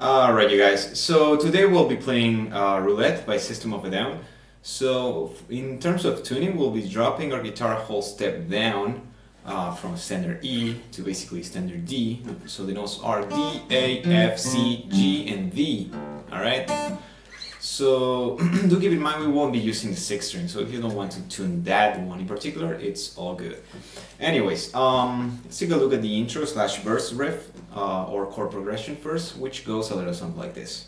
Alright, you guys. So today we'll be playing Roulette by System of a Down. So in terms of tuning, we'll be dropping our guitar a whole step down from standard E to basically standard D. So the notes are D, A, F, C, G, and V. Alright? So do keep in mind we won't be using the sixth string, so if you don't want to tune that one in particular, it's all good. Anyways, let's take a look at the intro slash verse riff or chord progression first, which goes a little something like this.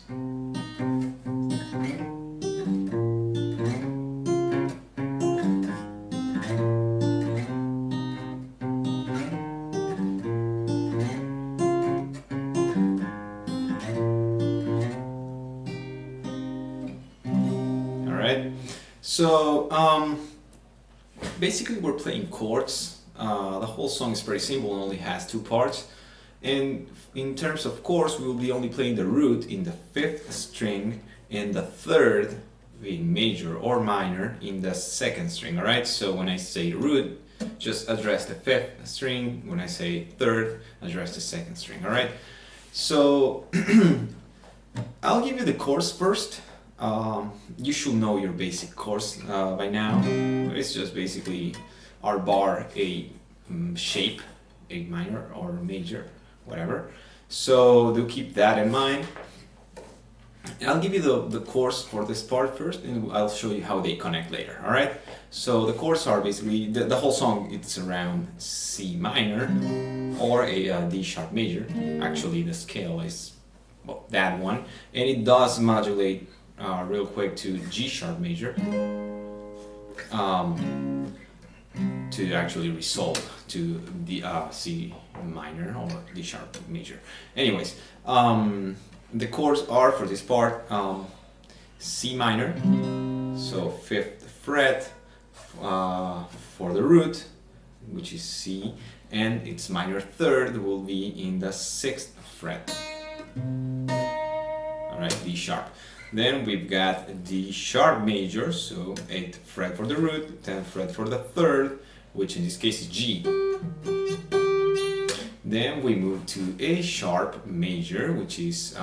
So basically we're playing chords. The whole song is pretty simple and only has two parts. And in terms of chords, we will be only playing the root in the fifth string and the third being major or minor in the second string. Alright, so when I say root, just address the fifth string. When I say third, address the second string. Alright, so I'll give you the chords first. You should know your basic chords by now. It's just basically R bar, a shape, a minor or major, whatever. So do keep that in mind. I'll give you the chords for this part first, and I'll show you how they connect later. All right. So the chords are basically the whole song. It's around C minor or a D sharp major. Actually, the scale is that one, and it does modulate real quick to G sharp major to actually resolve to the C minor or D sharp major. Anyways, the chords are for this part C minor, so 5th fret for the root, which is C, and its minor third will be in the 6th fret. Alright, D sharp. Then we've got D sharp major, so 8th fret for the root, 10th fret for the third, which in this case is G. Then we move to A sharp major, which is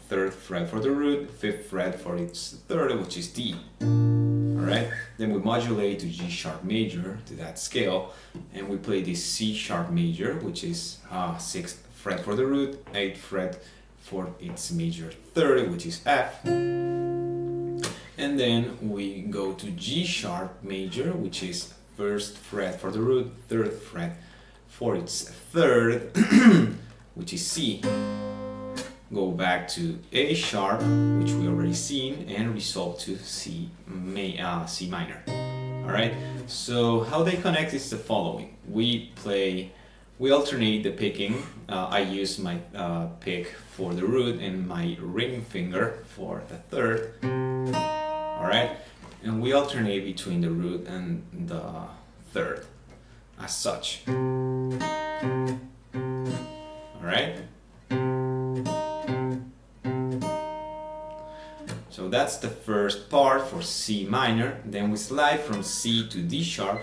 3rd fret for the root, 5th fret for its third, which is D. Alright, then we modulate to G sharp major to that scale, and we play this C sharp major, which is 6th fret for the root, 8th fret for its major third, which is F. And then we go to G sharp major, which is 1st fret for the root, 3rd fret for its third, which is C. Go back to A sharp, which we already seen, and resolve to C minor. Alright, so how they connect is the following. We alternate the picking. I use my pick for the root and my ring finger for the third. Alright, and we alternate between the root and the third as such. Alright, so that's the first part for C minor. Then we slide from C to D sharp.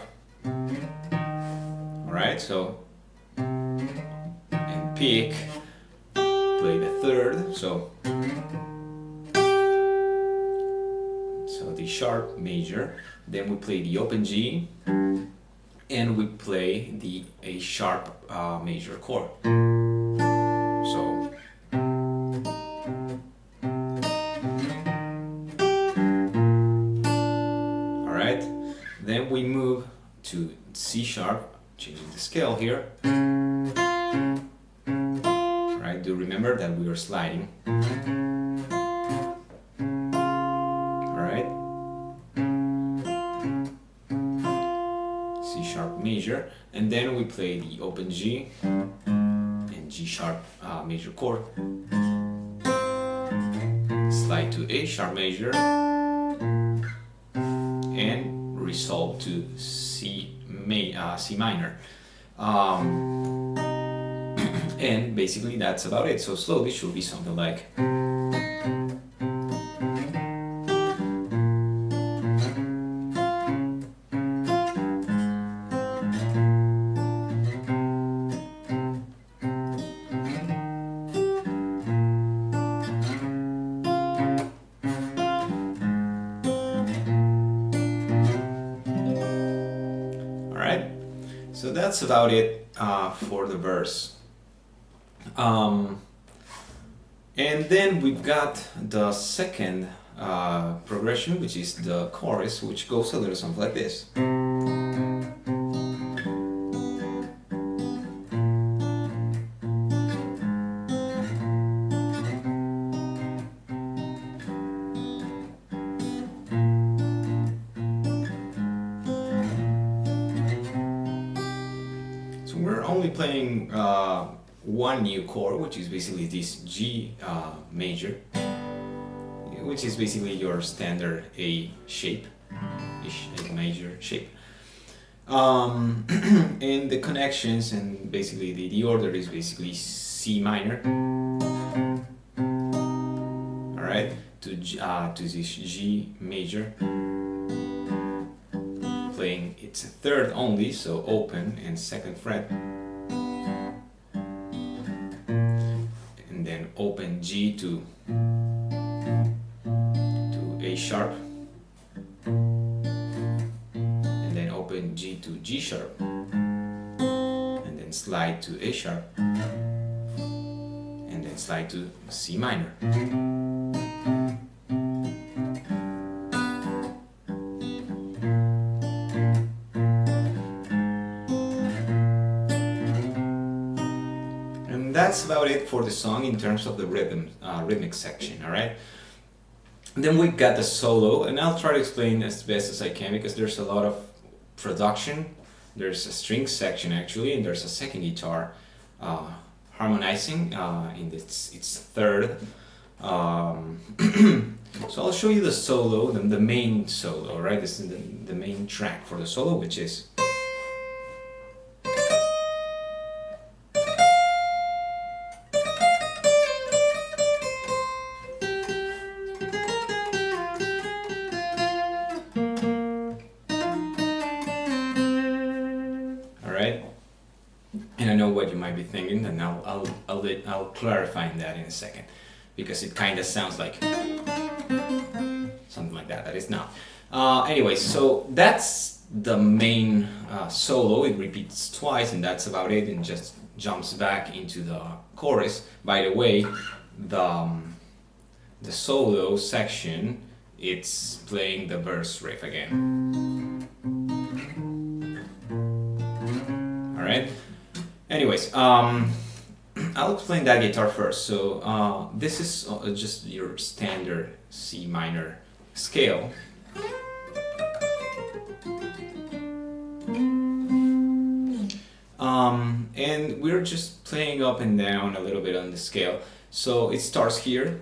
Alright, so and pick, play the third, so D sharp major. Then we play the open G, and we play the A sharp major chord. So alright, then we move to C sharp, changing the scale here. Right, do remember that we are sliding. Alright, C sharp major, and then we play the open G and G sharp major chord. Slide to A sharp major and resolve to C minor. And basically that's about it. So slowly should be something like. that's about it for the verse. And then we've got the second progression, which is the chorus, which goes a little something like this. So we're only playing one new chord, which is basically this G major, which is basically your standard A shape, A major shape. And the connections and basically the order is basically C minor, all right, to this G major, playing its third only, so open and second fret, and then open G to A sharp, and then open G to G sharp, and then slide to A sharp, and then slide to C minor. And that's about it for the song in terms of the rhythmic section, all right? Then we got the solo, and I'll try to explain as best as I can because there's a lot of production. There's a string section actually, and there's a second guitar harmonizing in its third. So I'll show you the solo, the main solo, right? This is the main track for the solo, which is. And I know what you might be thinking, and I'll clarify that in a second, because it kind of sounds like something like that. That is not. Anyway, so that's the main solo. It repeats twice, and that's about it, and just jumps back into the chorus. By the way, the solo section, it's playing the verse riff again. All right. Anyways, I'll explain that guitar first. So this is just your standard C minor scale. And we're just playing up and down a little bit on the scale. So it starts here,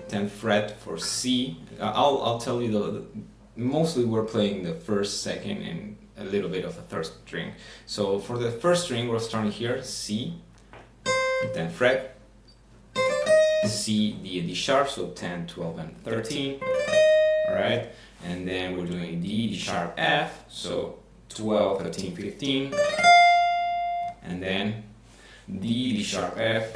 10th fret for C. I'll tell you mostly we're playing the first, second, and a little bit of the third string. So for the first string, we're starting here, C, 10th fret, C, D, and D sharp, so 10, 12, and 13. All right, and then we're doing D, D sharp, F, so 12, 13, 15, and then D, D sharp, F,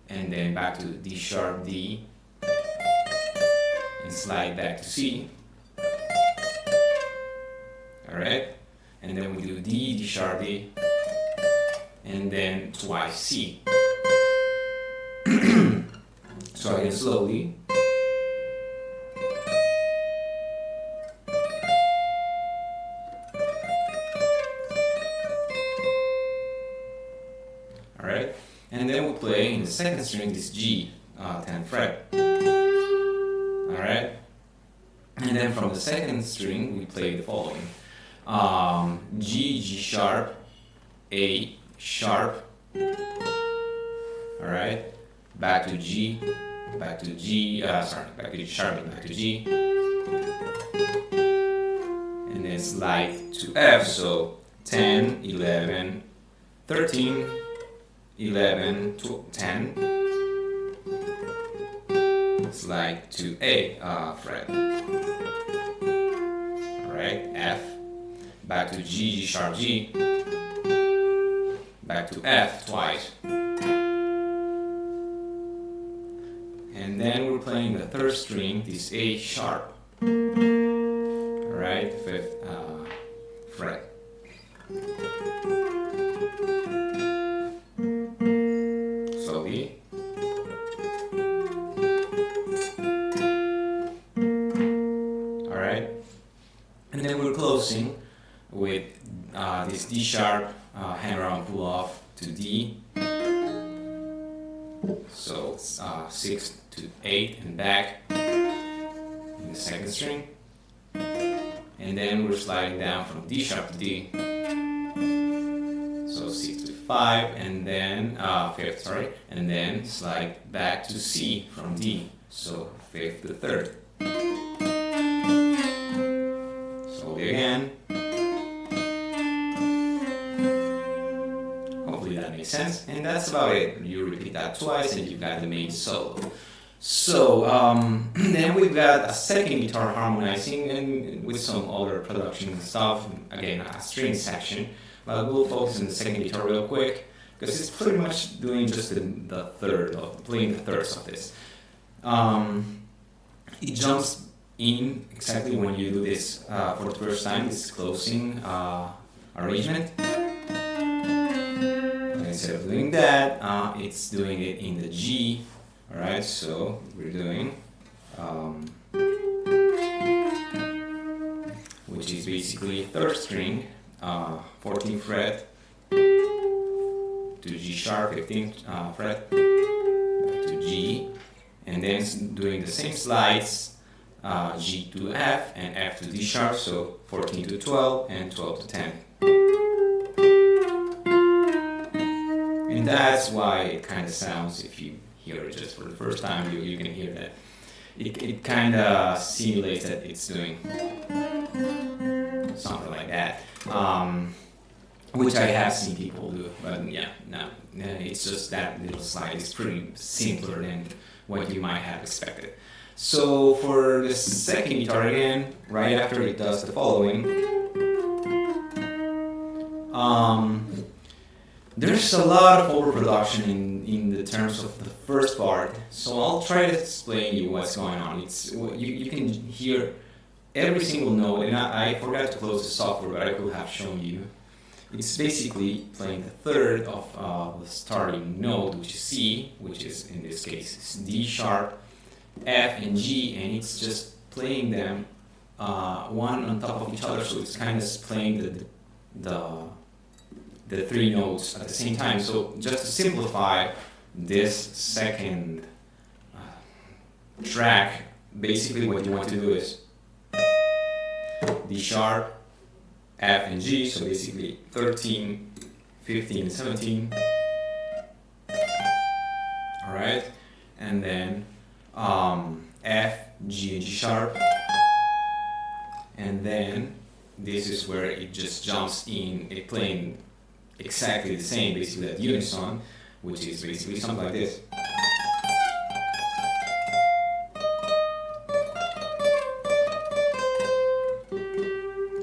and then back to D sharp, D, and slide back to C. Alright, and then we do D, D sharp, D, and then twice C. So again, slowly. Alright, and then we play in the second string this G, 10th fret. Alright, and then from the second string we play the following. G, G sharp, A sharp, all right, back to G, back to G, back to G sharp, back to G, and then slide to F, so 10, 11, 13, 11, 10, slide to A fret, all right, F, back to G, G sharp, G, back to F twice. And then we're playing the third string, this A sharp. Alright, 5th fret. D sharp, hammer on pull off to D. So 6 to 8 and back in the second string. And then we're sliding down from D sharp to D. So 6 to 5 and then 5th, sorry, and then slide back to C from D. So 5th to 3rd. Slowly again. Hopefully that makes sense. And that's about it. You repeat that twice and you've got the main solo. So then we've got a second guitar harmonizing and with some other production stuff. Again, a string section. But we'll focus on the second guitar real quick because it's pretty much doing just the third of playing the thirds of this. It jumps in exactly when you do this for the first time. This closing arrangement. And instead of doing that, it's doing it in the G. All right, so we're doing. Which is basically third string. 14th fret to G sharp, 15th fret to G, and then doing the same slides, G to F and F to D sharp, so 14 to 12 and 12 to 10. And that's why it kind of sounds, if you hear it just for the first time, you can hear that. It kind of simulates that it's doing something like that. Which I have seen people do, but yeah, no, it's just that little slide is pretty simpler than what you might have expected. So for the second guitar again, right after it does the following, there's a lot of overproduction in the terms of the first part, so I'll try to explain you what's going on. It's you can hear every single note, and I forgot to close the software, but I could have shown you. It's basically playing the third of the starting note, which is C, which is in this case is D sharp, F, and G, and it's just playing them one on top of each other. So it's kind of playing the three notes at the same time. So just to simplify this second track, basically what you want to do is D sharp, F and G, so basically 13, 15, and 17. Alright, and then F, G, and G sharp. And then this is where it just jumps in, it playing exactly the same, basically that unison, which is basically something like this.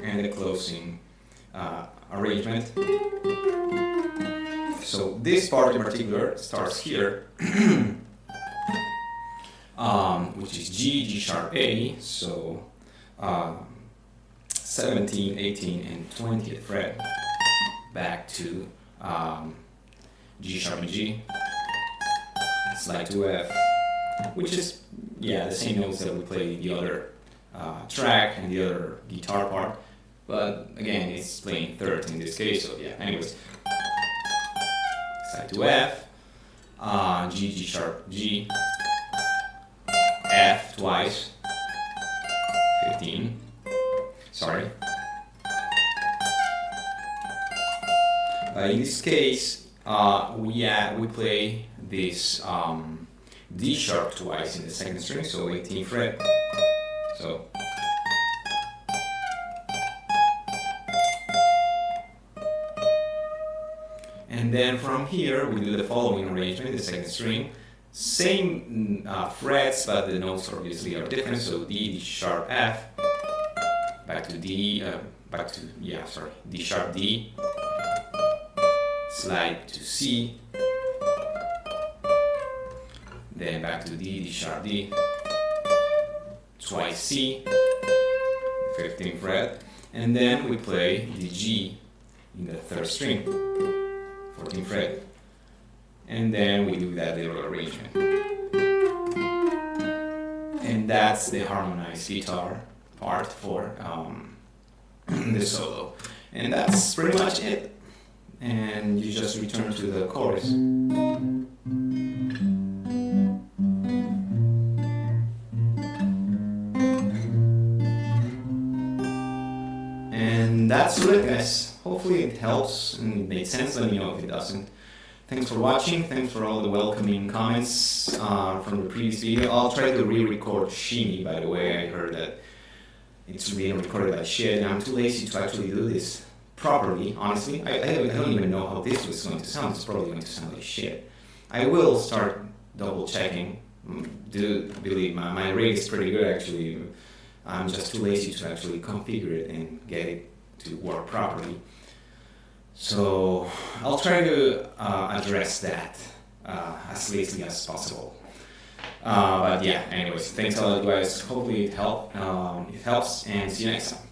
And the closing arrangement. So this part in particular starts here, which is G, G sharp, A, so 17, 18, and 20th fret, back to G sharp and G, slide to F, which is, yeah, the same notes that we played the other track and the other guitar part. But again, it's playing third in this case, so yeah, anyways. Side to F, G, G sharp, G, F twice, 15, sorry. In this case, we play this D sharp twice in the second string, so 18th fret. So. And then from here, we do the following arrangement, the second string. Same frets, but the notes obviously are different. So D, D sharp, F, back to D, D sharp, D, slide to C, then back to D, D sharp, D, twice C, 15th fret, and then we play the G in the third string. 14th fret, and then we do that little arrangement, and that's the harmonized guitar part for the solo. And that's pretty much it. And you just return to the chorus. And that's it, guys. Hopefully it helps and it makes sense. Let me know if it doesn't. Thanks for watching. Thanks for all the welcoming comments from the previous video. I'll try to re-record Shimmy, by the way. I heard that it's being recorded like shit, and I'm too lazy to actually do this properly, honestly. I don't even know how this was going to sound. It's probably going to sound like shit. I will start double checking. Believe my rig is pretty good, actually. I'm just too lazy to actually configure it and get it to work properly. So I'll try to address that as lately as possible. But yeah, anyways, thanks a lot, guys. Hopefully it helps, and see you next time.